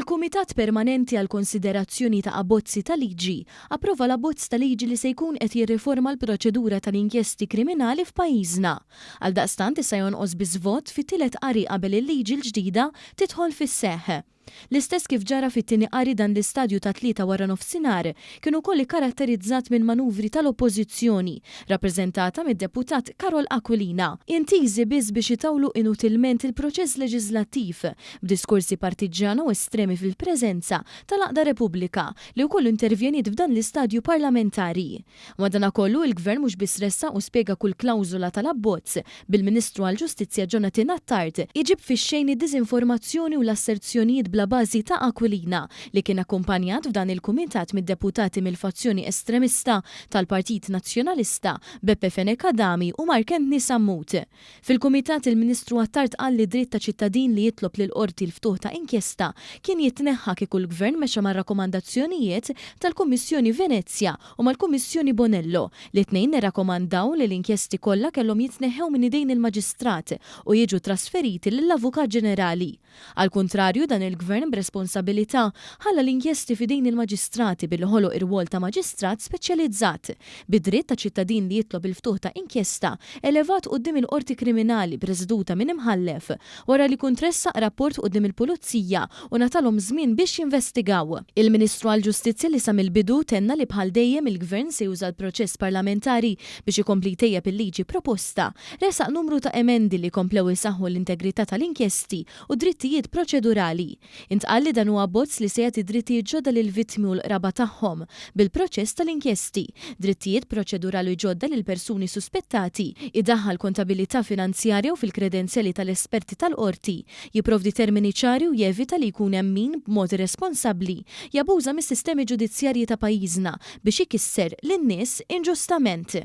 Il-Kumitat Permanenti għal Konsiderazzjoni ta' Abbozzi ta' Liġi approva l-abbozz ta' liġi li se jkun qed jirriforma l-proċedura tal-inkjesti kriminali f'pajjiżna. Għaldaqstant issa jonqos biss vot fit-tielet qari qabel il-liġi l-ġdida tidħol fis-seħħ. L-istess kif ġara fit-tieni qari dan l-istadju ta' 3 wara nofsinhar kienu wkoll ikkaratterizzat minn manuvri tal-Oppożizzjoni, rappreżentata mid-deputat Karol Aquilina, intiżi biss biex itawlu inutilment il-proċess leġislattiv b'diskursi partiġjana u estremi fil-preżenza tal-Aqda Repubblika li wkoll intervjenit f'dan l-istadju parlamentari. Madankollu il-Gvern mhux biss ressa u spjega kull klawżola tal-abbozz bil-Ministru għall-Ġustizzja Jonathan Attard iġib fix-xejn id-diżinformazzjoni u l-asserzjonijiet bla bażi ta' Aquilina li kien akkumpanjat f'dan il-kumitat mid-deputati mill-fazzjoni estremista tal-Partit Nazzjonalista Beppe Fenekadami u Markentni Sammut. Fil-kumitat il-Ministru Attard qal li dritt ta' ċittadin li jitlob lil qorti l-ftuħ ta' inkjesta kien jitneħħa kieku l-Gvern mexa mar-rakkomandazzjonijiet tal-Kummissjoni Venezja u mal-Kummissjoni Bonello li tnejn nirrakkomandaw li l-inkjesti kollha kellhom jitneħħew minn idejn il-Maġistrat u jiġu trasferiti lill-Avukat Ġenerali. Al kontrarju dan il-Gvern b'responsabilità ħalla l-inkjesti fidejn il-maġistrati billi ħoloq ir-rwol ta' maġistrat speċjalizzat bid-dritt ta' ċittadin li jitlob il-ftuħ ta' inkjesta elevat quddiem il-qorti kriminali preżeduta minn imħallef wara li kun tressaq rapport quddiem il-Pulizija u natalhom żmien biex jinvestigaw. Il-Ministru għall-Ġustizzja li sa mill-bidu tenna li bħal dejjem il-Gvern se juża l-proċess parlamentari biex ikompli tejjeb il-liġi proposta, resaq numru ta' emendi li komplew isaħħu l-integrità tal-inkjesti u drittijiet proċedurali. Intqal li dan huwa abbozz li se jagħti drittijiet ġodda lil vittmi u l-qraba tagħhom bil-proċess tal-inkjesti, drittijiet proċedurali ġodda lil persuni suspettati, idaħħal kontabilità finanzjarja u fil-kredenzjali tal-esperti tal-qorti, jipprovdi termini ċari u jevita li jkun hemm min b'mod irresponsabbli jabuża mis-sistemi ġudizzjarji ta' pajjiżna biex ikisser lin-nies inġustament.